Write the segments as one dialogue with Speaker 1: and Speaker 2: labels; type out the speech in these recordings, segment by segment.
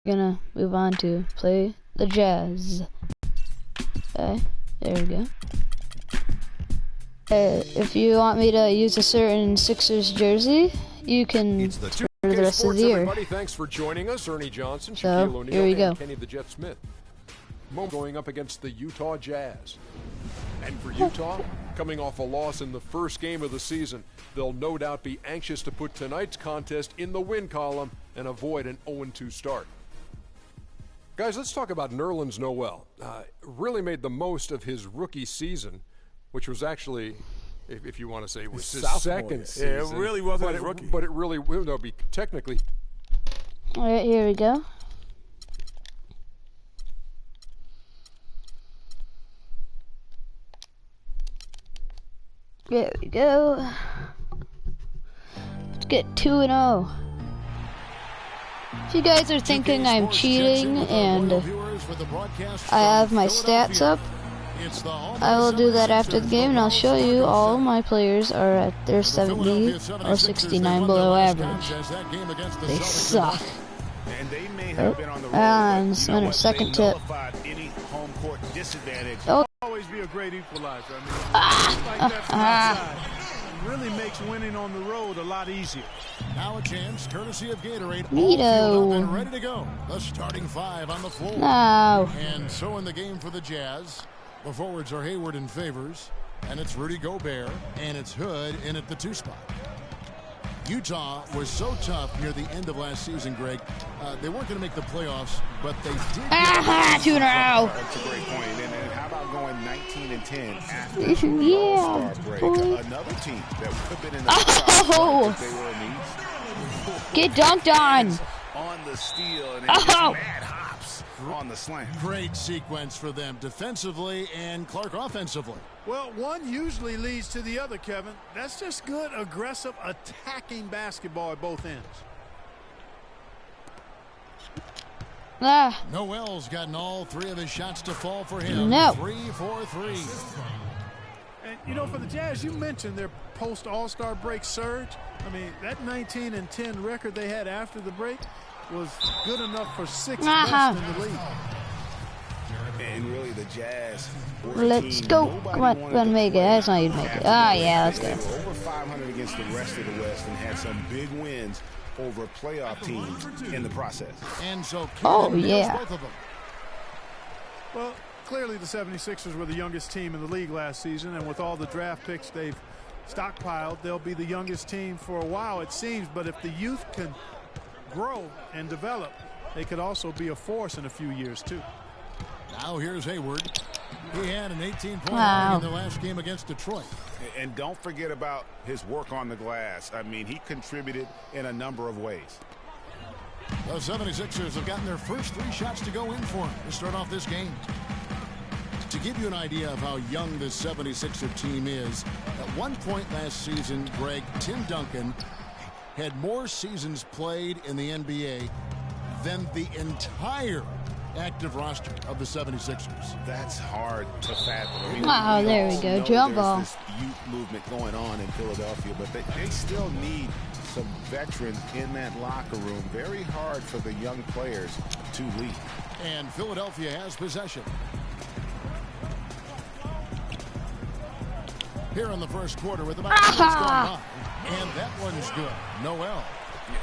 Speaker 1: gonna move on to play the Jazz. Okay, there we go. If you want me to use a certain Sixers jersey, you can for the rest of the year.
Speaker 2: Thanks for joining us. Ernie Johnson,
Speaker 1: So,
Speaker 2: Shaquille O'Neal,
Speaker 1: here we go.
Speaker 2: and Kenny the Jet Smith. Going up against the Utah Jazz. And for Utah, coming off a loss in the first game of the season, they'll no doubt be anxious to put tonight's contest in the win column and avoid an 0-2 start. Guys, let's talk about Nerlens Noel. Really made the most of his rookie season, which was actually, if you want to say, it was his second season.
Speaker 3: Yeah, it really wasn't his rookie.
Speaker 2: But it really will, no, be technically.
Speaker 1: All right, here we go. There we go. Let's get 2-0. If you guys are thinking I'm cheating and I have my stats up, I will do that after the game and I'll show you all my players are at their 70 or 69 below average. They suck. And in a second tip. Oh.
Speaker 3: Always be a great equalizer. I mean, really makes winning on the road a lot easier.
Speaker 4: Now a chance, courtesy of Gatorade.
Speaker 1: Neato.
Speaker 4: And ready to go. The starting five on the floor.
Speaker 1: No.
Speaker 4: And so in the game for the Jazz, the forwards are Hayward and Favors, and it's Rudy Gobert, and it's Hood in at the 2 spot. Utah was so tough near the end of last season, Greg. They weren't going to make the playoffs, but they did.
Speaker 1: Aha, 2-0.
Speaker 5: That's a great point. And how about going 19-10 after the
Speaker 1: Yeah.
Speaker 5: All-Star break? Another team that would have been in the playoffs if they were in the East.
Speaker 1: Get dunked on.
Speaker 5: On the steal and just mad hops on the slam.
Speaker 4: Great sequence for them defensively and Clark offensively.
Speaker 3: Well, one usually leads to the other, Kevin. That's just good, aggressive, attacking basketball at both ends.
Speaker 4: Noel's gotten all 3 of his shots to fall for him.
Speaker 1: No.
Speaker 4: 3 for 3.
Speaker 3: And, you know, for the Jazz, you mentioned their post-All-Star break surge. I mean, that 19-10 record they had after the break was good enough for 6th best in the league.
Speaker 5: And really, the Jazz.
Speaker 1: Let's go. Come on, we're gonna make it. That's not you make it. Ah, yeah, let's go.
Speaker 5: They were over 500 against the rest of the West and had some big wins over playoff teams in the process.
Speaker 4: And so
Speaker 1: yeah.
Speaker 4: both of them.
Speaker 3: Well, clearly the 76ers were the youngest team in the league last season, and with all the draft picks they've stockpiled, they'll be the youngest team for a while, it seems. But if the youth can grow and develop, they could also be a force in a few years, too.
Speaker 4: Now here's Hayward. He had an 18-point in the last game against Detroit.
Speaker 5: And don't forget about his work on the glass. I mean, he contributed in a number of ways.
Speaker 4: The 76ers have gotten their first 3 shots to go in for him to start off this game. To give you an idea of how young this 76er team is, at one point last season, Greg, Tim Duncan had more seasons played in the NBA than the entire active roster of the 76ers.
Speaker 5: That's hard to fathom. I mean,
Speaker 1: Wow, there we go. Jump ball.
Speaker 5: This youth movement going on in Philadelphia, but they still need some veterans in that locker room. Very hard for the young players to lead.
Speaker 4: And Philadelphia has possession. Here in the first quarter with about 2 minutes going on. And that one's good. Noel.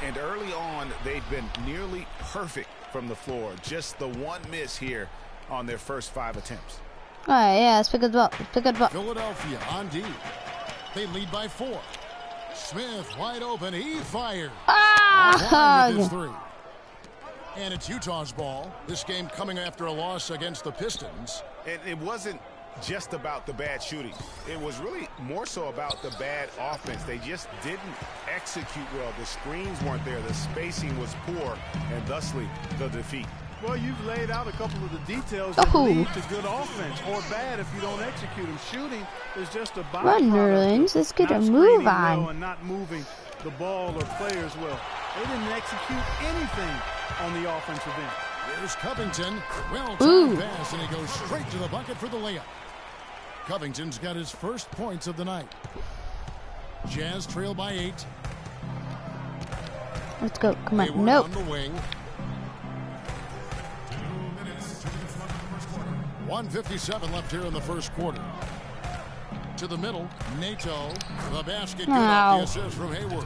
Speaker 5: And early on, they've been nearly perfect from the floor. Just the one miss here on their first 5 attempts.
Speaker 1: All right, yeah, let's pick it up. Pick it up.
Speaker 4: Philadelphia on D. They lead by 4. Smith wide open. He fired. With his 3. And it's Utah's ball. This game coming after a loss against the Pistons.
Speaker 5: And it wasn't just about the bad shooting. It was really more so about the bad offense. They just didn't execute well. The screens weren't there. The spacing was poor, and thusly the defeat.
Speaker 3: Well, you've laid out a couple of the details that lead to good offense, or bad if you don't execute them. Shooting is just a byproduct.
Speaker 1: Run, Nerlens. Let's get a move on.
Speaker 3: Well and not moving the ball or players well. They didn't execute anything on the offensive end.
Speaker 4: Here's Covington. Well-timed pass, and he goes straight to the bucket for the layup. Covington's got his first points of the night. Jazz trail by 8.
Speaker 1: Let's go. Come on.
Speaker 4: Hayward
Speaker 1: Nope.
Speaker 4: on the wing. 1:57 left here in the first quarter. To the middle, Nato. The basket good
Speaker 1: Ow.
Speaker 4: off the assist from Hayward.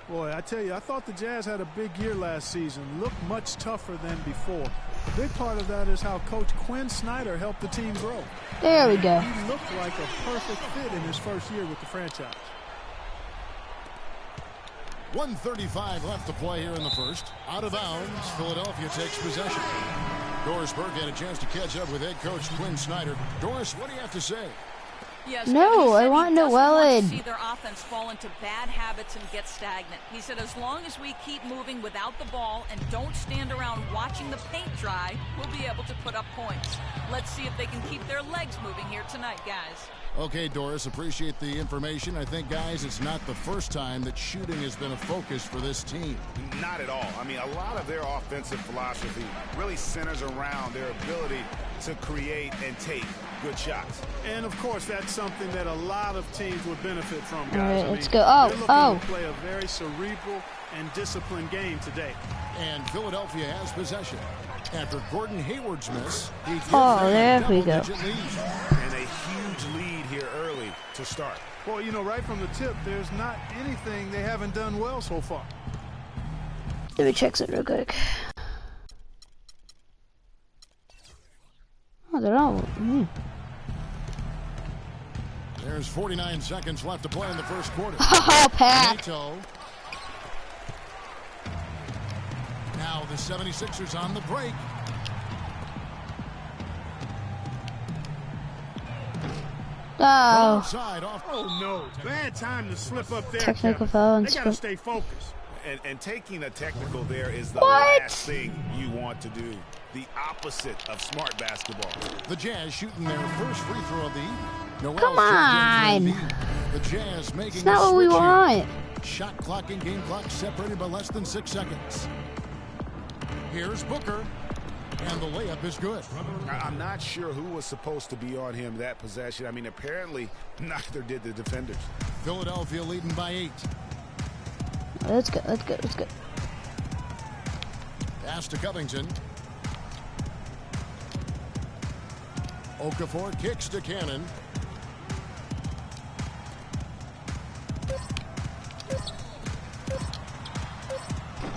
Speaker 3: Boy, I tell you, I thought the Jazz had a big year last season. Looked much tougher than before. A big part of that is how Coach Quinn Snyder helped the team grow.
Speaker 1: There we go.
Speaker 3: He looked like a perfect fit in his first year with the franchise.
Speaker 4: 1:35 left to play here in the first. Out of bounds, Philadelphia takes possession. Doris Burke had a chance to catch up with head coach Quinn Snyder. Doris, what do you have to say?
Speaker 6: Yes,
Speaker 1: No, I want Llewellyn.
Speaker 6: to see their offense fall into bad habits and get stagnant. He said as long as we keep moving without the ball and don't stand around watching the paint dry, we'll be able to put up points. Let's see if they can keep their legs moving here tonight, guys.
Speaker 4: Okay, Doris, appreciate the information. I think, guys, it's not the first time that shooting has been a focus for this team.
Speaker 5: Not at all. I mean, a lot of their offensive philosophy really centers around their ability to create and take good shots.
Speaker 3: And, of course, that's something that a lot of teams would benefit from, guys.
Speaker 1: All right,
Speaker 3: I
Speaker 1: let's
Speaker 3: mean,
Speaker 1: go.
Speaker 3: they're looking
Speaker 1: Oh.
Speaker 3: to play a very cerebral and disciplined game today.
Speaker 4: And Philadelphia has possession. After Gordon Hayward's miss, he gives
Speaker 1: Oh,
Speaker 4: them a
Speaker 1: there we go.
Speaker 4: double-digit lead.
Speaker 5: And a huge lead here early to start.
Speaker 3: Well, you know, right from the tip, there's not anything they haven't done well so far.
Speaker 1: Let me check it real quick. Oh, they're all.
Speaker 4: There's 49 seconds left to play in the first quarter.
Speaker 1: Oh, Pat.
Speaker 4: Nato. Now the 76ers on the break.
Speaker 1: Oh,
Speaker 4: Outside off.
Speaker 3: Oh, no. Bad time to slip up there,
Speaker 1: technical
Speaker 3: Kevin.
Speaker 1: foul and
Speaker 3: They got to
Speaker 1: stuff.
Speaker 3: stay focused.
Speaker 5: And taking a technical there is the
Speaker 1: What?
Speaker 5: last thing you want to do. The opposite of smart basketball.
Speaker 4: The Jazz shooting their first free throw of the evening. Noel
Speaker 1: Come
Speaker 4: checked in for
Speaker 1: on.
Speaker 4: Embiid. The Jazz making
Speaker 1: It's not
Speaker 4: a
Speaker 1: what we
Speaker 4: switch here.
Speaker 1: want.
Speaker 4: Shot clock and game clock separated by less than 6 seconds. Here's Booker. And the layup is good.
Speaker 5: I'm not sure who was supposed to be on him that possession. I mean, apparently neither did the defenders.
Speaker 4: Philadelphia leading by 8.
Speaker 1: Let's go. Let's go. Let's go.
Speaker 4: Pass to Covington. Okafor kicks to Cannon.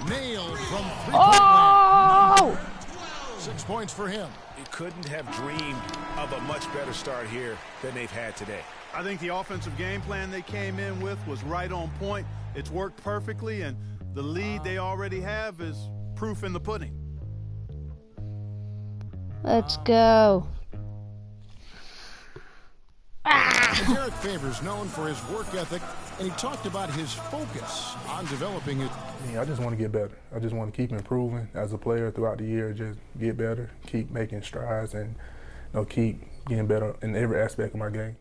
Speaker 4: Nailed from three-point land.
Speaker 1: Oh!
Speaker 4: 6 points for him.
Speaker 5: He couldn't have dreamed of a much better start here than they've had today.
Speaker 3: I think the offensive game plan they came in with was right on point. It's worked perfectly, and the lead they already have is proof in the pudding.
Speaker 1: Let's go.
Speaker 4: Derek Favors known for his work ethic, and he talked about his focus on developing it.
Speaker 7: I just want to get better. I just want to keep improving as a player throughout the year. Just get better, keep making strides, and keep getting better in every aspect of my game.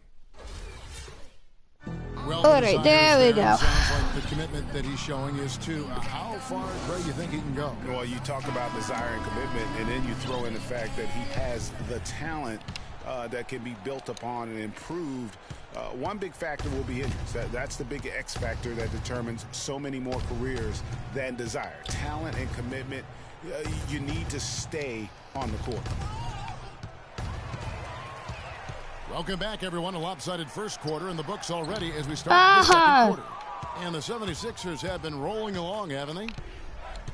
Speaker 4: Well,
Speaker 1: All right, there we go.
Speaker 4: Sounds like the commitment that he's showing is to how far, Greg, you think he can go?
Speaker 5: Well, you talk about desire and commitment, and then you throw in the fact that he has the talent that can be built upon and improved. One big factor will be injuries. That's the big X factor that determines so many more careers than desire. Talent and commitment, you need to stay on the court.
Speaker 4: Welcome back, everyone. A lopsided first quarter in the books already as we start the second quarter. And the 76ers have been rolling along, haven't they?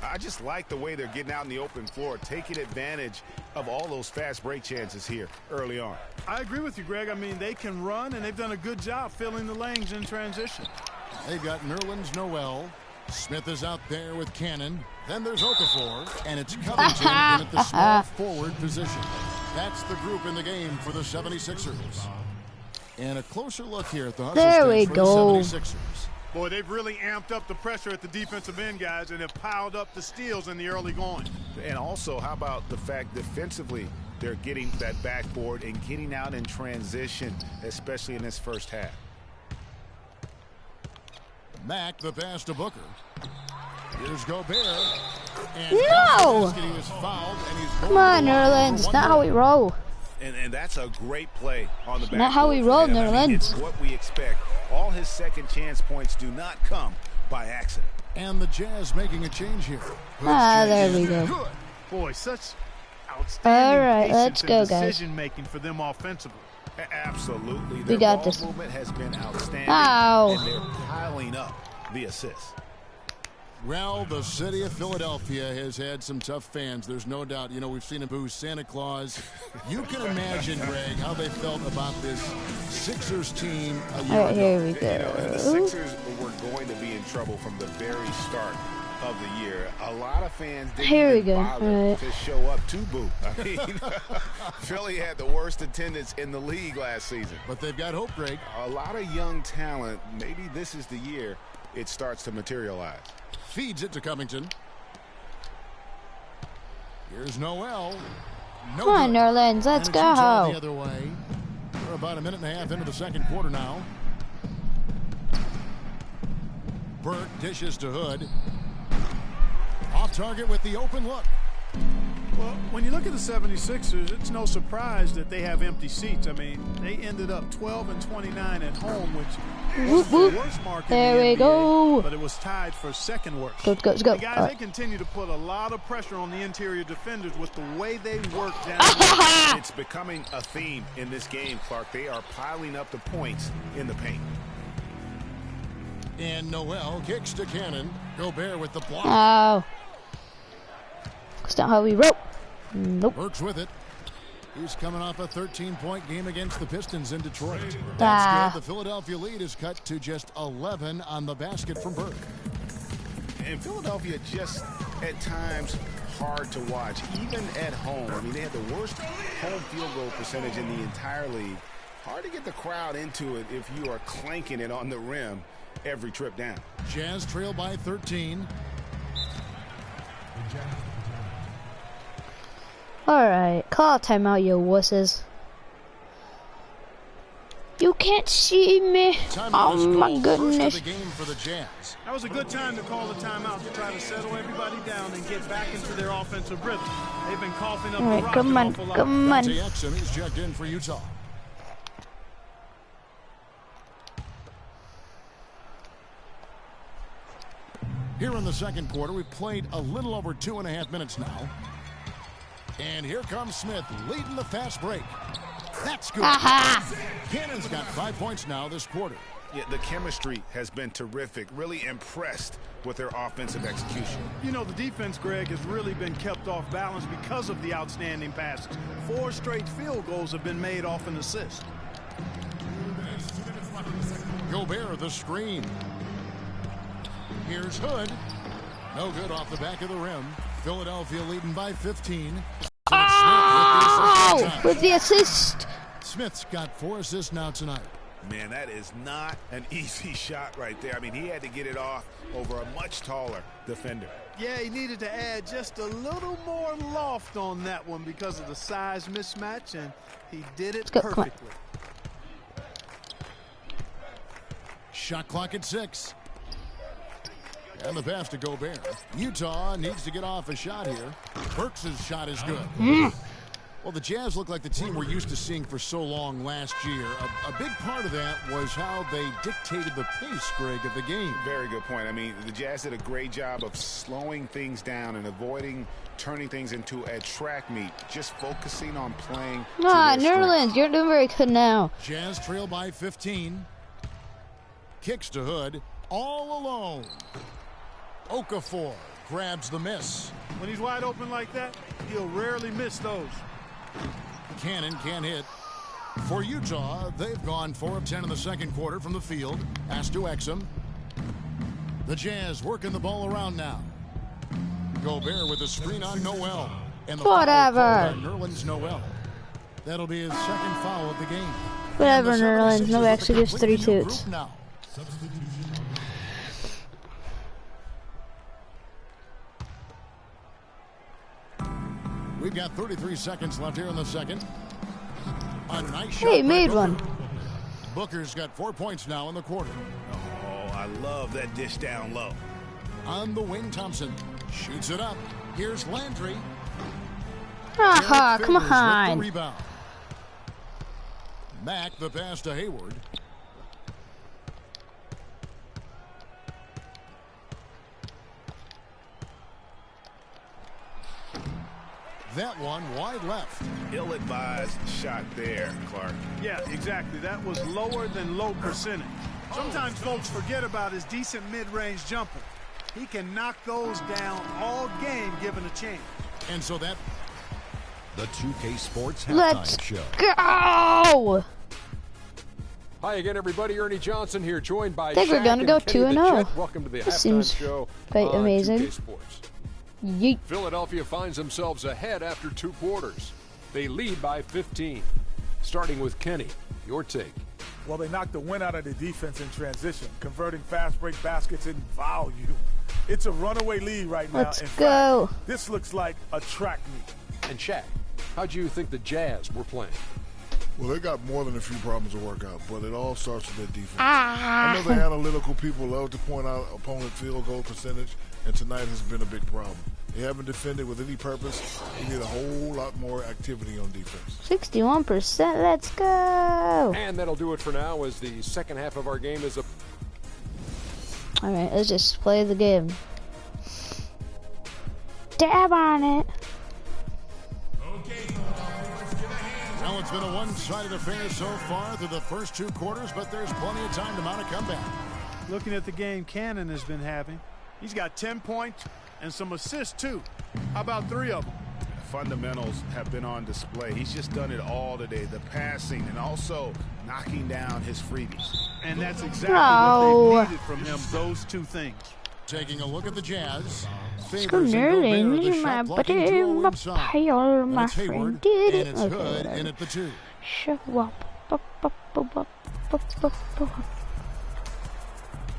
Speaker 5: I just like the way they're getting out in the open floor, taking advantage of all those fast break chances here early on.
Speaker 3: I agree with you, Greg. I mean, they can run, and they've done a good job filling the lanes in transition.
Speaker 4: They've got Nerlens Noel. Smith is out there with Cannon. Then there's Okafor, and it's Covington in at the small forward position. That's the group in the game for the 76ers. And a closer look here at the hustle
Speaker 1: There we
Speaker 4: stats for
Speaker 1: go.
Speaker 4: the 76ers.
Speaker 3: Boy, they've really amped up the pressure at the defensive end, guys, and have piled up the steals in the early going.
Speaker 5: And also, how about the fact defensively they're getting that backboard and getting out in transition, especially in this first half.
Speaker 4: Mack, the pass to Booker. Here's Gobert. And
Speaker 1: No!
Speaker 4: he was fouled, and he's
Speaker 1: Come on, Nerlens. It's not how we roll.
Speaker 5: And that's a great play on the backboard.
Speaker 1: Not how we
Speaker 5: for
Speaker 1: roll,
Speaker 5: him. I mean, it's
Speaker 1: Nerlens.
Speaker 5: what we expect. All his second chance points do not come by accident.
Speaker 4: And the Jazz making a change here.
Speaker 1: There we go.
Speaker 3: Boy, such outstanding
Speaker 1: Alright,
Speaker 3: patience
Speaker 1: let's go,
Speaker 3: and
Speaker 1: guys.
Speaker 3: decision making for them offensively.
Speaker 5: Absolutely.
Speaker 1: We
Speaker 5: Their
Speaker 1: got
Speaker 5: ball
Speaker 1: this.
Speaker 5: movement has been outstanding.
Speaker 1: Ow.
Speaker 5: And they're piling up the assists.
Speaker 4: Well, the city of Philadelphia has had some tough fans. There's no doubt. You know, we've seen them boo Santa Claus. You can imagine, Greg, how they felt about this Sixers team a year
Speaker 1: Alright,
Speaker 4: ago.
Speaker 1: here we
Speaker 5: You know, and the
Speaker 1: go.
Speaker 5: Sixers were going to be in trouble from the very start of the year. A lot of fans didn't
Speaker 1: Here we
Speaker 5: even
Speaker 1: go.
Speaker 5: bother
Speaker 1: Alright.
Speaker 5: to show up to boo. I mean, Philly had the worst attendance in the league last season.
Speaker 4: But they've got hope, Greg.
Speaker 5: A lot of young talent. Maybe this is the year it starts to materialize.
Speaker 4: Feeds it to Covington. Here's Noel. No
Speaker 1: Come on,
Speaker 4: good.
Speaker 1: Nerlens, let's
Speaker 4: And it's Utah the
Speaker 1: go.
Speaker 4: other way. We're about a minute and a half into the second quarter now. Burke dishes to Hood. Off target with the open look.
Speaker 3: Well, when you look at the 76ers, it's no surprise that they have empty seats. I mean, they ended up 12 and 29 at home, which
Speaker 1: Whoop,
Speaker 3: was
Speaker 1: whoop.
Speaker 3: the worst mark in
Speaker 1: There
Speaker 3: the
Speaker 1: we
Speaker 3: NBA,
Speaker 1: go.
Speaker 3: but it was tied for second worst.
Speaker 1: Go, go, let's go.
Speaker 3: And guys,
Speaker 1: Alright.
Speaker 3: they continue to put a lot of pressure on the interior defenders with the way they work down there.
Speaker 5: It's becoming a theme in this game, Clark. They are piling up the points in the paint.
Speaker 4: And Noel kicks to Cannon. Gobert with the block.
Speaker 1: Oh. That's not how we roll. Nope.
Speaker 4: Works with it. He's coming off a 13-point game against the Pistons in Detroit.
Speaker 1: Ah.
Speaker 4: That's good. The Philadelphia lead is cut to just 11 on the basket from Burke.
Speaker 5: And Philadelphia just, at times, hard to watch, even at home. I mean, they had the worst home field goal percentage in the entire league. Hard to get the crowd into it if you are clanking it on the rim every trip down.
Speaker 4: Jazz trail by 13.
Speaker 1: Alright, call a timeout, you wusses. You can't see me.
Speaker 4: Timeout is
Speaker 1: Oh my
Speaker 4: called. First
Speaker 1: goodness.
Speaker 4: of the game for the Jazz.
Speaker 3: That was a good time to call the timeout to try to settle everybody down and get back into their offensive rhythm. They've been coughing up the
Speaker 1: Alright,
Speaker 3: rock
Speaker 1: come
Speaker 3: an
Speaker 1: on,
Speaker 3: awful lot.
Speaker 1: come on.
Speaker 4: Dante Exum is checked in for Utah. Here in the second quarter, we've played a little over 2.5 minutes now. And here comes Smith leading the fast break. That's good.
Speaker 1: Aha!
Speaker 4: Cannon's got 5 points now this quarter.
Speaker 5: Yeah, the chemistry has been terrific. Really impressed with their offensive execution.
Speaker 3: You know, the defense, Greg, has really been kept off balance because of the outstanding passes. 4 straight field goals have been made off an assist.
Speaker 4: Gobert the screen. Here's Hood. No good off the back of the rim. Philadelphia leading by 15.
Speaker 1: Oh! With the assist.
Speaker 4: Smith's got 4 assists now tonight.
Speaker 5: Man, that is not an easy shot right there. I mean, he had to get it off over a much taller defender.
Speaker 3: Yeah, he needed to add just a little more loft on that one because of the size mismatch, and he did it
Speaker 1: Go, come on.
Speaker 3: perfectly.
Speaker 4: Shot clock at 6. And the pass to Gobert. Utah needs to get off a shot here. Burks' shot is good. Well, the Jazz look like the team we're used to seeing for so long last year. A big part of that was how they dictated the pace, Greg, of the game.
Speaker 5: Very good point. I mean, the Jazz did a great job of slowing things down and avoiding turning things into a track meet. Just focusing on playing.
Speaker 1: Ah,
Speaker 5: to their strengths.
Speaker 1: Nerlens, you're doing very good now.
Speaker 4: Jazz trail by 15. Kicks to Hood. All alone. Okafor grabs the miss.
Speaker 3: When he's wide open like that, he'll rarely miss those.
Speaker 4: Cannon can't hit. For Utah, they've gone 4 of 10 in the second quarter from the field. Pass to Exum. The Jazz working the ball around now. Gobert with a screen on Noel. And the foul
Speaker 1: Whatever.
Speaker 4: called on Nerlens Noel. That'll be his second foul of the game.
Speaker 1: Whatever,
Speaker 4: And the
Speaker 1: Nerlens.
Speaker 4: 76ers
Speaker 1: No
Speaker 4: with a
Speaker 1: actually gives 3
Speaker 4: completely new
Speaker 1: toots.
Speaker 4: group now. We've got 33 seconds left here in the second. A nice shot.
Speaker 1: Hey,
Speaker 4: by
Speaker 1: made
Speaker 4: Booker.
Speaker 1: one.
Speaker 4: Booker's got 4 points now in the quarter.
Speaker 5: Oh, I love that dish down low.
Speaker 4: On the wing, Thompson shoots it up. Here's Landry.
Speaker 1: Aha,
Speaker 4: Derek
Speaker 1: come
Speaker 4: Favors with the
Speaker 1: on.
Speaker 4: rebound. Mack the pass to Hayward. that one wide left.
Speaker 5: Ill-advised shot there, Clark.
Speaker 3: Yeah, exactly. That was lower than low percentage. Sometimes folks forget about his decent mid-range jumper. He can knock those down all game given a chance.
Speaker 4: And so that...
Speaker 8: The 2K Sports Halftime
Speaker 1: Let's
Speaker 8: Show.
Speaker 1: go!
Speaker 2: Hi again, everybody. Ernie Johnson here, joined by
Speaker 1: I think we're
Speaker 2: Shaq
Speaker 1: gonna
Speaker 2: and
Speaker 1: go
Speaker 2: Kenny the
Speaker 1: 2-0.
Speaker 2: Jet. Welcome to the
Speaker 1: This
Speaker 2: halftime
Speaker 1: seems
Speaker 2: show
Speaker 1: quite
Speaker 2: on
Speaker 1: amazing.
Speaker 2: 2K Sports.
Speaker 1: Yeet.
Speaker 2: Philadelphia finds themselves ahead after 2 quarters. They lead by 15. Starting with Kenny, your take.
Speaker 9: Well, they knocked the wind out of the defense in transition, converting fast break baskets in volume. It's a runaway lead right now.
Speaker 1: Let's
Speaker 9: in
Speaker 1: go.
Speaker 9: fact, this looks like a track meet.
Speaker 2: And Shaq, how'd you think the Jazz were playing?
Speaker 10: Well, they got more than a few problems to work out, but it all starts with their defense. I know the analytical people love to point out opponent field goal percentage, and tonight has been a big problem. They haven't defended with any purpose. They need a whole lot more activity on defense.
Speaker 1: 61%, let's go!
Speaker 2: And that'll do it for now, as the second half of our game is up.
Speaker 1: Alright, let's just play the game. Dab on it!
Speaker 4: Well, it's been a one-sided affair so far through the first 2 quarters, but there's plenty of time to mount a comeback.
Speaker 3: Looking at the game Cannon has been having, he's got 10 points and some assists too. How about 3 of them?
Speaker 5: Fundamentals have been on display. He's just done it all today. The passing and also knocking down his freebies.
Speaker 3: And that's exactly what they needed from him, those 2 things.
Speaker 4: Taking a look at the Jazz.
Speaker 1: Good morning, my buddy, my pal, my friend did it.
Speaker 4: And it's Hood in at the 2.
Speaker 1: Show up.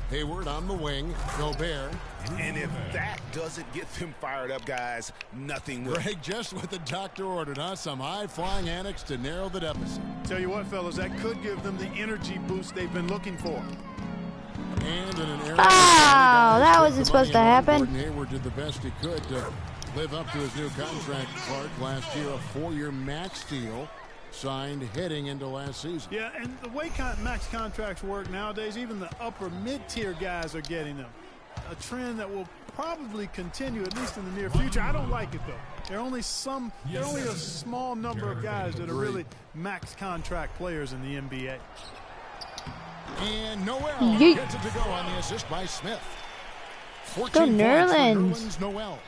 Speaker 4: Hayward on the wing. Gobert.
Speaker 5: And if that doesn't get them fired up, guys, nothing will.
Speaker 4: Greg, just what the doctor ordered, huh? Some high-flying annex to narrow the deficit.
Speaker 3: Tell you what, fellas, that could give them the energy boost they've been looking for.
Speaker 4: And in an area
Speaker 1: that wasn't supposed to happen.
Speaker 4: Gordon Hayward did the best he could to live up to his new contract, Clark. Last year, a 4-year max deal signed heading into last season.
Speaker 3: Yeah, and the way max contracts work nowadays, even the upper mid-tier guys are getting them. A trend that will probably continue, at least in the near future. I don't like it, though. There are only a small number of guys that are really max contract players in the NBA.
Speaker 4: And Noel gets it to go on the assist by Smith. 14
Speaker 1: Go
Speaker 4: points
Speaker 1: Nerlens.
Speaker 4: for Nerlens Noel.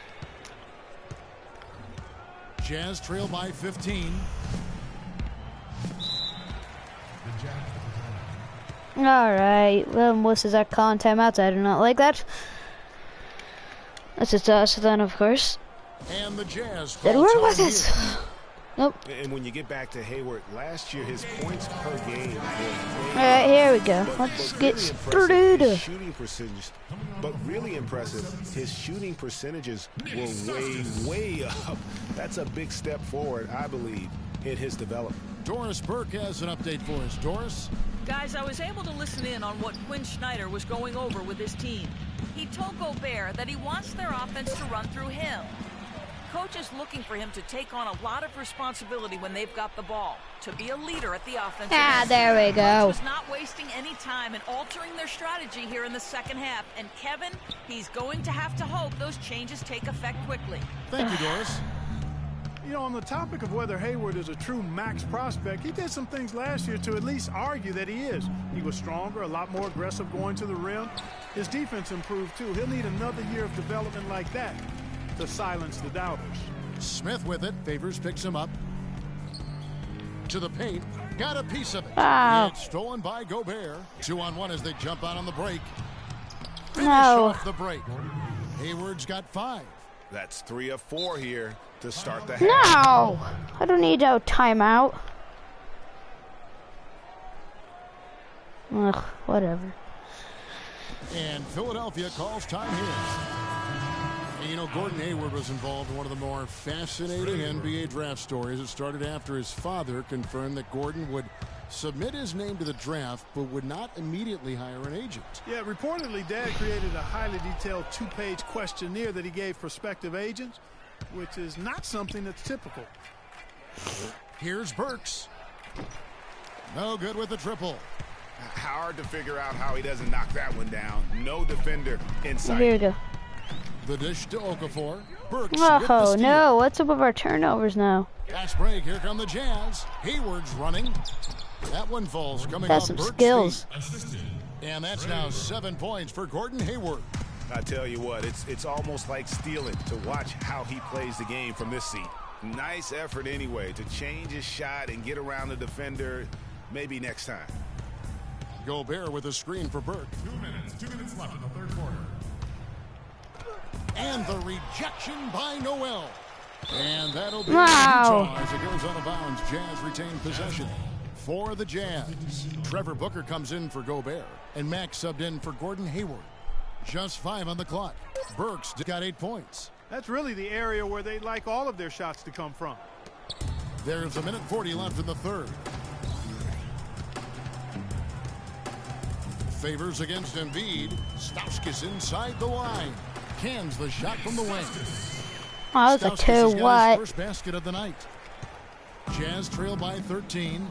Speaker 4: Jazz trail by 15.
Speaker 1: Alright, well, most is our calling timeouts. I do not like that. That's just us then, of course.
Speaker 4: And the Jazz.
Speaker 1: Then where was it? Nope.
Speaker 5: And when you get back to Hayward, last year his points per game were
Speaker 1: Alright, here we go. Let's get started.
Speaker 5: His shooting percentage, but really impressive, his shooting percentages were way up. That's a big step forward, I believe, in his development.
Speaker 4: Doris Burke has an update for us. Doris?
Speaker 6: Guys, I was able to listen in on what Quinn Snyder was going over with his team. He told Gobert that he wants their offense to run through him. Coach is looking for him to take on a lot of responsibility when they've got the ball, to be a leader at the offensive end.
Speaker 1: There we go.
Speaker 6: Coach was not wasting any time in altering their strategy here in the second half. And Kevin, he's going to have to hope those changes take effect quickly.
Speaker 4: Thank you, Doris.
Speaker 3: You know, on the topic of whether Hayward is a true max prospect, he did some things last year to at least argue that he is. He was stronger, a lot more aggressive going to the rim. His defense improved, too. He'll need another year of development like that to silence the doubters.
Speaker 4: Smith with it. Favors picks him up. To the paint. Got a piece of it.
Speaker 1: Wow.
Speaker 4: It's stolen by Gobert. 2-on-1 as they jump out on the break. Finish
Speaker 1: No.
Speaker 4: off the break. Hayward's got 5.
Speaker 5: That's 3 of 4 here to start the half.
Speaker 1: No! I don't need no timeout. Ugh, whatever.
Speaker 4: And Philadelphia calls time here. And you know, Gordon Hayward was involved in one of the more fascinating NBA draft stories. It started after his father confirmed that Gordon would submit his name to the draft, but would not immediately hire an agent.
Speaker 3: Yeah, reportedly, Dad created a highly detailed 2-page questionnaire that he gave prospective agents, which is not something that's typical.
Speaker 4: Here's Burks. No good with the triple.
Speaker 5: Hard to figure out how he doesn't knock that one down. No defender inside.
Speaker 1: Here we go.
Speaker 4: The dish to Okafor. Burks
Speaker 1: Oh no, what's up with our turnovers now?
Speaker 4: Fast break, here come the Jazz. Hayward's running. That one falls coming
Speaker 1: That's
Speaker 4: off
Speaker 1: some
Speaker 4: Burks'
Speaker 1: skills.
Speaker 4: feet. And that's now 7 points for Gordon Hayward.
Speaker 5: I tell you what, it's almost like stealing to watch how he plays the game from this seat. Nice effort anyway to change his shot and get around the defender. Maybe next time.
Speaker 4: Gobert with a screen for Burke. 2 minutes left in the third quarter. And the rejection by Noel. And that'll be Utah as it goes out of bounds. Jazz retain possession for the Jazz. Trevor Booker comes in for Gobert, and Max subbed in for Gordon Hayward. Just 5 on the clock. Burks got 8 points.
Speaker 3: That's really the area where they'd like all of their shots to come from.
Speaker 4: There's 1:40 left in the third. Favors against Embiid. Stauskas inside the line. Cans the shot from the wing.
Speaker 1: Oh, that was a 2 what?
Speaker 4: First basket of the night. Jazz trail by 13.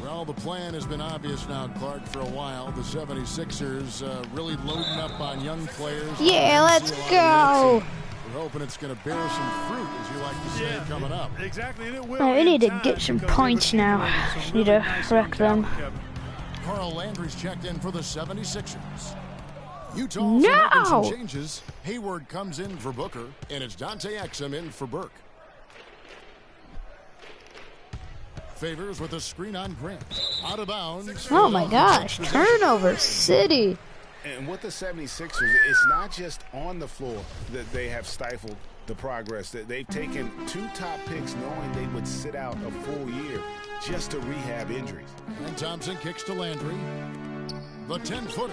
Speaker 4: Well, the plan has been obvious now, Clark, for a while. The 76ers really loading up on young players.
Speaker 1: Yeah, let's go.
Speaker 4: We're hoping it's going to bear some fruit, as you like to say, coming up.
Speaker 3: Exactly, and it will.
Speaker 1: We need to get some points now. Need to wreck them.
Speaker 4: Carl Landry's checked in for the 76ers. Utah making some changes. Hayward comes in for Booker, and it's Dante Exum in for Burke. Favors with a screen on Grant. Out of bounds.
Speaker 1: Oh my gosh, turnover city.
Speaker 5: And with the 76ers, it's not just on the floor that they have stifled the progress. That they've taken 2 top picks knowing they would sit out a full year just to rehab injuries.
Speaker 4: And Thompson kicks to Landry. The 10-footer.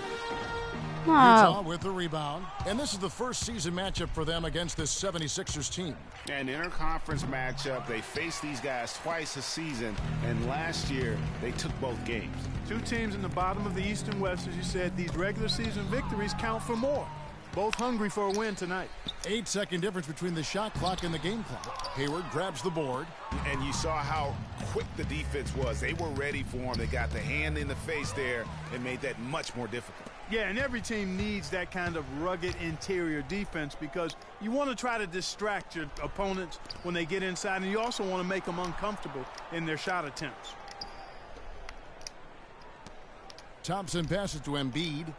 Speaker 1: Wow.
Speaker 4: Utah with the rebound. And this is the first season matchup for them against this 76ers team.
Speaker 5: An interconference matchup. They faced these guys twice a season, and last year they took both games.
Speaker 3: 2 teams in the bottom of the East and West, as you said. These regular season victories count for more. Both hungry for a win tonight.
Speaker 4: 8-second difference between the shot clock and the game clock. Hayward grabs the board.
Speaker 5: And you saw how quick the defense was. They were ready for him. They got the hand in the face there and made that much more difficult.
Speaker 3: Yeah, and every team needs that kind of rugged interior defense because you want to try to distract your opponents when they get inside, and you also want to make them uncomfortable in their shot attempts.
Speaker 4: Thompson passes to Embiid.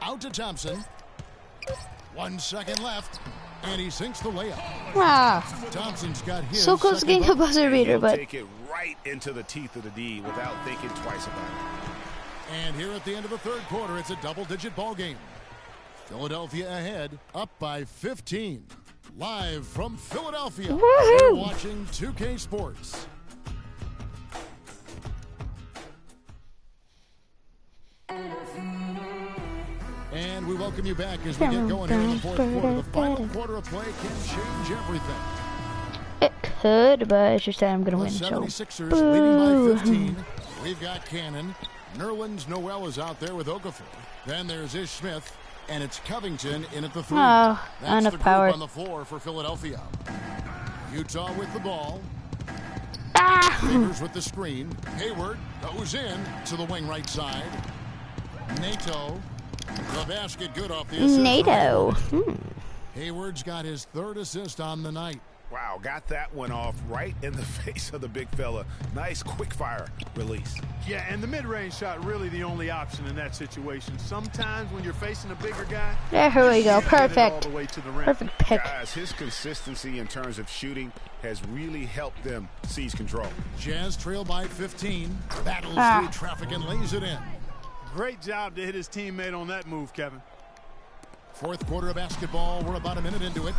Speaker 4: Out to Thompson. 1 second left, and he sinks the layup.
Speaker 1: Wow.
Speaker 4: Thompson's got his.
Speaker 1: So close to getting a buzzer beater, but
Speaker 5: take it right into the teeth of the D without thinking twice about it.
Speaker 4: And here at the end of the third quarter, it's a double-digit ball game. Philadelphia ahead, up by 15. Live from Philadelphia, you're watching 2K Sports. And we welcome you back as we get going here in the fourth quarter. The final quarter of play can change everything.
Speaker 1: It could, but it's just that I'm going to win.
Speaker 4: The 76ers
Speaker 1: so.
Speaker 4: leading by 15. We've got Cannon. Nerlens Noel is out there with Okafor. Then there's Ish Smith, and it's Covington in at the 3.
Speaker 1: Oh,
Speaker 4: that's
Speaker 1: enough
Speaker 4: the
Speaker 1: power
Speaker 4: on the floor for Philadelphia. Utah with the ball. Fingers with the screen. Hayward goes in to the wing right side. NATO. The basket good off the assist.
Speaker 1: NATO.
Speaker 4: Hayward's got his 3rd assist on the night.
Speaker 5: Wow, got that one off right in the face of the big fella. Nice quick fire release.
Speaker 3: Yeah, and the mid-range shot really the only option in that situation. Sometimes when you're facing a bigger guy,
Speaker 1: there we go. Perfect.
Speaker 3: all the way to the rim.
Speaker 1: Perfect pick.
Speaker 5: Guys, his consistency in terms of shooting has really helped them seize control.
Speaker 4: Jazz trail by 15. Battles through traffic and lays it in.
Speaker 3: Great job to hit his teammate on that move, Kevin.
Speaker 4: Fourth quarter of basketball. We're about a minute into it.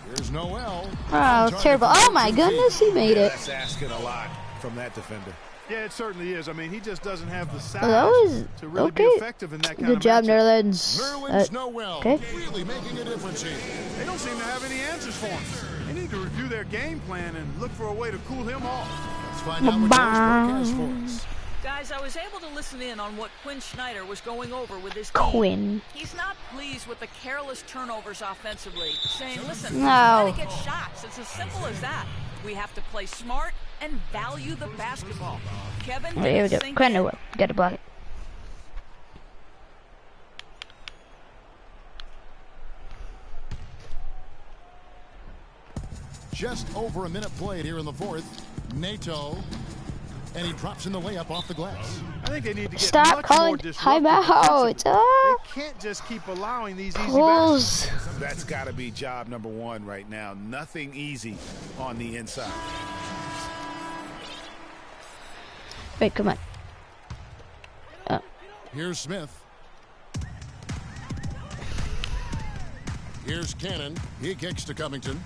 Speaker 4: Here's Noel.
Speaker 1: Oh, it's terrible. Oh, my goodness, he made it.
Speaker 5: That's asking a lot from that defender.
Speaker 3: Yeah, it certainly is. I mean, he just doesn't have the size to really be effective in that kind of
Speaker 1: Good job,
Speaker 3: matchup.
Speaker 1: Nerlens.
Speaker 4: Noel
Speaker 1: okay.
Speaker 4: really making a difference here.
Speaker 3: They don't seem to have any answers for him. They need to review their game plan and look for a way to cool him off.
Speaker 4: Let's find out what Joe's broadcast for us.
Speaker 6: Guys, I was able to listen in on what Quinn Snyder was going over with his team.
Speaker 1: Quinn.
Speaker 6: He's not pleased with the careless turnovers offensively, saying, listen,
Speaker 1: no.
Speaker 6: we gotta get shots. It's as simple as that. We have to play smart and value the basketball. Kevin,
Speaker 1: here we go. Quinn, get a block.
Speaker 4: just over a minute played here in the fourth. Nato, and he drops in the layup off the glass.
Speaker 3: I think they need to get
Speaker 1: Stop
Speaker 3: much
Speaker 1: calling
Speaker 3: more disruptive
Speaker 1: timeout.
Speaker 3: They can't just keep allowing these easy
Speaker 1: Pulls.
Speaker 3: baskets.
Speaker 5: That's got to be job number one right now. Nothing easy on the inside.
Speaker 1: Wait, come on.
Speaker 4: Here's Smith. Here's Cannon. He kicks to Covington.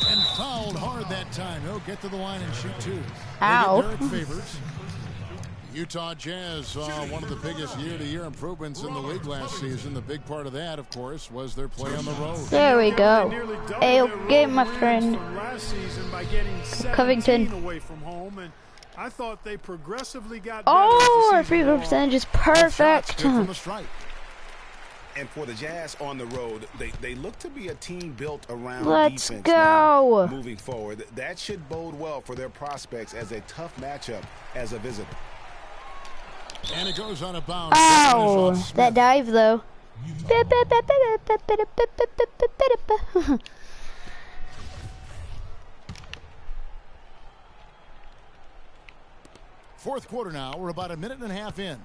Speaker 4: And fouled hard that time. He'll get to the line and shoot two.
Speaker 1: Ow.
Speaker 4: Derek Favors. Utah Jazz saw one of the biggest year-to-year improvements in the league last season. The big part of that, of course, was their play on the road.
Speaker 1: There we go. Okay, my friend. Covington.
Speaker 3: Away from home, and I thought they progressively got
Speaker 1: Oh, our free throw percentage is perfect.
Speaker 5: And for the Jazz on the road, they look to be a team built around
Speaker 1: Let's
Speaker 5: defense
Speaker 1: go.
Speaker 5: now, moving forward. That should bode well for their prospects as a tough matchup as a visitor.
Speaker 4: And it goes on a bounce.
Speaker 1: Ow, that dive though.
Speaker 4: Fourth quarter now. We're about a minute and a half in.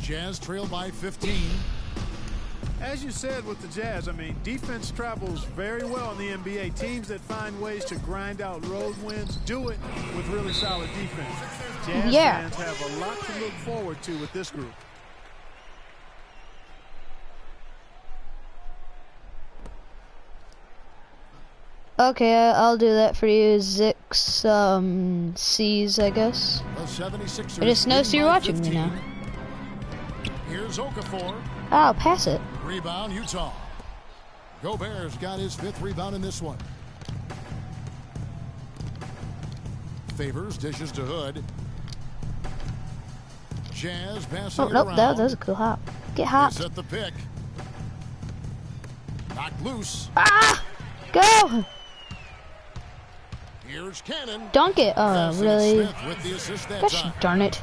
Speaker 4: Jazz trail by 15.
Speaker 3: As you said with the Jazz, I mean, defense travels very well in the NBA. Teams that find ways to grind out road wins do it with really solid defense. Jazz fans have a lot to look forward to with this group.
Speaker 1: Okay, I'll do that for you, Zix, C's, I guess. It just knows you're watching me now.
Speaker 4: Here's Okafor.
Speaker 1: Oh, pass it.
Speaker 4: Rebound, Utah. Gobert's got his fifth rebound in this one. Favors dishes to Hood. Jazz passing
Speaker 1: Oh, nope, that was a cool hop. Get hopped.
Speaker 4: Set the pick. Knocked loose.
Speaker 1: Ah! Go!
Speaker 4: Here's Cannon.
Speaker 1: Dunk it. Really?
Speaker 4: Smith with the assist that
Speaker 1: Gosh
Speaker 4: time.
Speaker 1: darn it.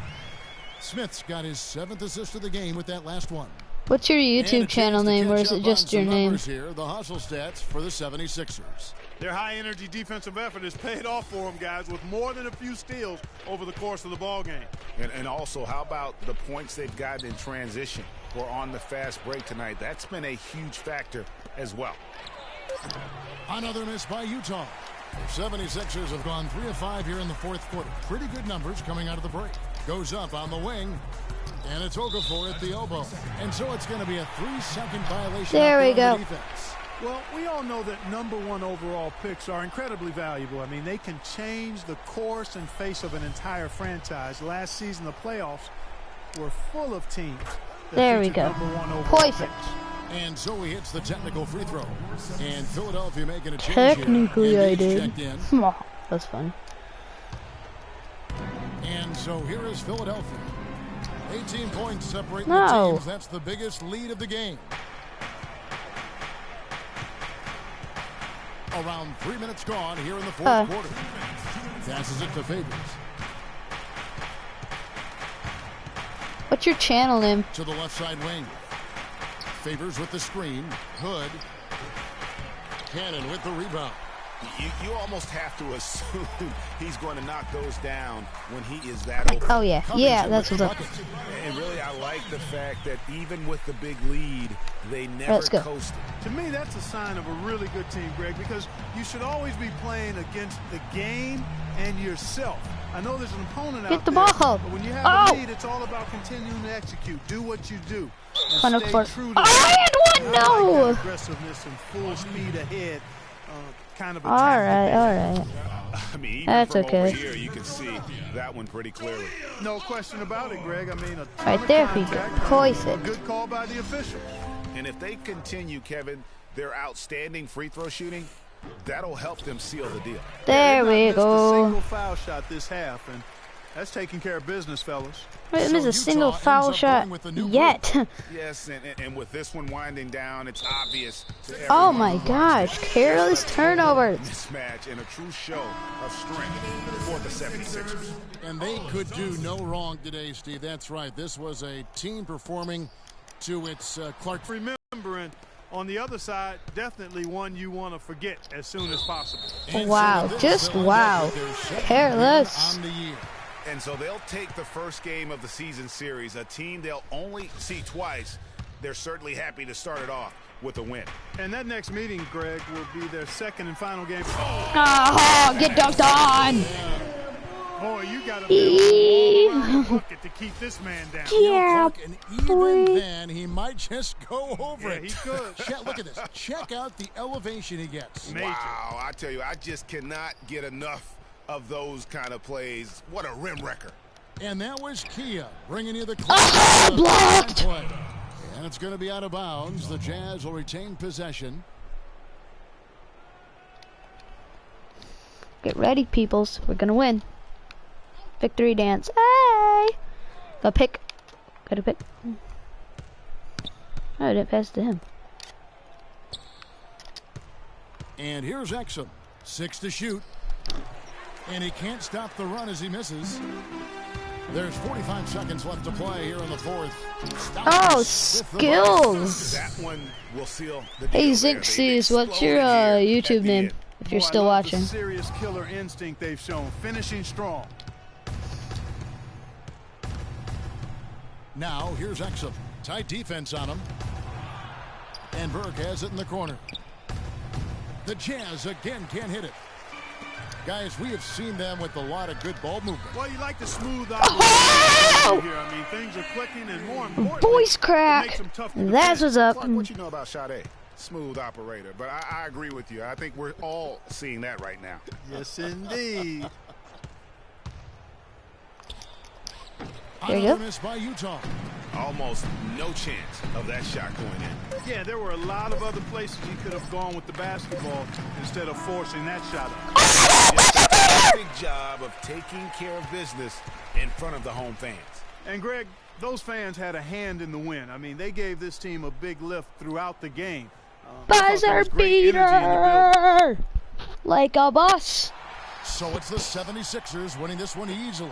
Speaker 4: Smith's got his 7th assist of the game with that last one.
Speaker 1: What's your YouTube channel name, or is it just your name?
Speaker 4: Here, the hustle stats for the 76ers.
Speaker 3: Their high-energy defensive effort has paid off for them, guys, with more than a few steals over the course of the ball game.
Speaker 5: And also, how about the points they've gotten in transition or on the fast break tonight? That's been a huge factor as well.
Speaker 4: Another miss by Utah. The 76ers have gone 3 of 5 here in the fourth quarter. Pretty good numbers coming out of the break. Goes up on the wing. And it's Okafor at the elbow. And so it's going to be a 3-second violation.
Speaker 1: There we go.
Speaker 3: Defense. Well, we all know that #1 overall picks are incredibly valuable. I mean, they can change the course and face of an entire franchise. Last season, the playoffs were full of teams that
Speaker 1: there we
Speaker 3: featured
Speaker 1: go.
Speaker 3: #1 overall
Speaker 1: Perfect.
Speaker 3: picks.
Speaker 4: And so he hits the technical free throw. And Philadelphia making a change
Speaker 1: Technically,
Speaker 4: here.
Speaker 1: I did. That's fun.
Speaker 4: And so here is Philadelphia. 18 points separate the teams. That's the biggest lead of the game. Around 3 minutes gone here in the fourth quarter. Passes it to Favors.
Speaker 1: What's your channel name?
Speaker 4: To the left side wing. Favors with the screen. Hood. Cannon with the rebound.
Speaker 5: You almost have to assume he's going to knock those down when he is that open.
Speaker 1: Oh, yeah. Yeah, that's what's up.
Speaker 5: And really, I like the fact that even with the big lead, they never coasted.
Speaker 3: To me, that's a sign of a really good team, Greg, because you should always be playing against the game and yourself. I know there's an opponent out there.
Speaker 1: Get the ball home.
Speaker 3: But when you have a lead, it's all about continuing to execute. Do what you do.
Speaker 1: And stay true to I had one, no!
Speaker 3: Aggressiveness and full speed ahead. Kind of
Speaker 1: all right.
Speaker 5: I mean, even
Speaker 1: that's
Speaker 5: from
Speaker 1: okay.
Speaker 5: over here, you can see that one pretty clearly.
Speaker 3: No question about it, Greg. I mean,
Speaker 1: right there, we go. Perfect.
Speaker 3: Good call by the official.
Speaker 5: And if they continue, Kevin, their outstanding free throw shooting, that'll help them seal the deal.
Speaker 1: There we go.
Speaker 3: A single foul shot this half, and that's taking care of business, fellas.
Speaker 1: Wait, there's a single foul shot yet.
Speaker 5: Yes, and with this one winding down, it's obvious to everyone.
Speaker 1: Oh my gosh, careless turnovers.
Speaker 5: Mismatch and a true show of strength for the 76ers.
Speaker 4: And they could do no wrong today, Steve. That's right. This was a team performing to its Clark.
Speaker 3: Remembering On the other side, definitely one you want to forget as soon as possible.
Speaker 1: Wow, just wow. Careless.
Speaker 5: And so they'll take the first game of the season series, a team they'll only see twice. They're certainly happy to start it off with a win.
Speaker 3: And that next meeting, Greg, will be their second and final game.
Speaker 1: Oh, get dunked on.
Speaker 3: Boy, you got to be all around the bucket to keep this man down.
Speaker 1: Yeah,
Speaker 4: And even then, he might just go over it.
Speaker 3: He could.
Speaker 4: Look at this. Check out the elevation he gets.
Speaker 3: Major.
Speaker 5: Wow, I tell you, I just cannot get enough of those kind of plays. What a rim wrecker.
Speaker 4: And that was Kia bringing you the
Speaker 1: blocked.
Speaker 4: play. And it's going to be out of bounds. The Jazz will retain possession.
Speaker 1: Get ready, peoples. We're gonna win. Victory dance. Hey! Got a pick. Got a pick. Oh, I didn't pass to him.
Speaker 4: And here's Exum. 6 to shoot. And he can't stop the run as he misses. There's 45 seconds left to play here in the fourth.
Speaker 1: Oh, skills!
Speaker 5: That one will seal the
Speaker 1: Hey,
Speaker 5: deal
Speaker 1: Zinxies,
Speaker 5: there.
Speaker 1: what's your YouTube name? If you're still watching.
Speaker 3: The serious killer instinct they've shown, finishing strong.
Speaker 4: Now, here's Exum. Tight defense on him. And Burke has it in the corner. The Jazz again can't hit it. Guys, we have seen them with a lot of good ball movement.
Speaker 3: Well, you like the smooth operation here. I mean, things are clicking, and more importantly,
Speaker 1: Voice crack. That's what's up.
Speaker 5: Clark, what you know about Sade? Smooth operator. But I agree with you. I think we're all seeing that right now.
Speaker 3: Yes, indeed.
Speaker 1: There you go.
Speaker 4: Miss by Utah.
Speaker 5: Almost no chance of that shot going in.
Speaker 3: Yeah, there were a lot of other places he could have gone with the basketball instead of forcing that shot up.
Speaker 5: Big job of taking care of business in front of the home fans.
Speaker 3: And Greg, those fans had a hand in the win. I mean, they gave this team a big lift throughout the game.
Speaker 1: Buzzer beater! Like a boss.
Speaker 4: So it's the 76ers winning this one easily.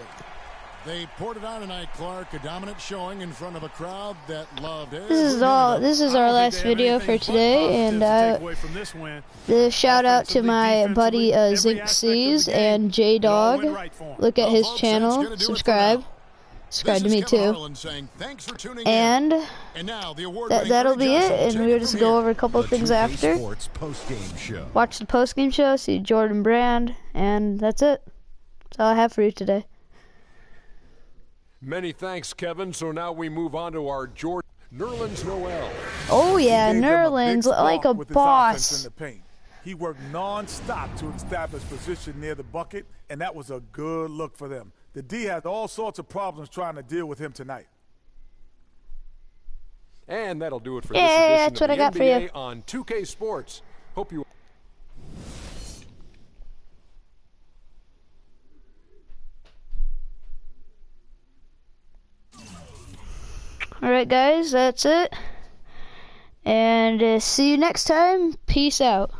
Speaker 4: They poured it on tonight, Clark. A dominant showing in front of a crowd that loved it.
Speaker 1: This is our last video for today, and the shout out to my buddy Zinxies and J Dog. Look at his channel. Subscribe. Subscribe to me too. And that'll be it. And we'll just go over a couple of things after. Watch the post-game show. See Jordan Brand, and that's it. That's all I have for you today.
Speaker 2: Many thanks, Kevin. So now we move on to our Jordan Nerlens Noel.
Speaker 1: Oh yeah, Nerlens like a boss.
Speaker 9: In the paint. He worked non-stop to establish position near the bucket, and that was a good look for them. The D had all sorts of problems trying to deal with him tonight.
Speaker 2: And that'll do it for this edition
Speaker 1: that's what
Speaker 2: of
Speaker 1: I
Speaker 2: the
Speaker 1: got for
Speaker 2: NBA
Speaker 1: you.
Speaker 2: on 2K Sports. Hope you.
Speaker 1: Alright guys, that's it. And see you next time. Peace out.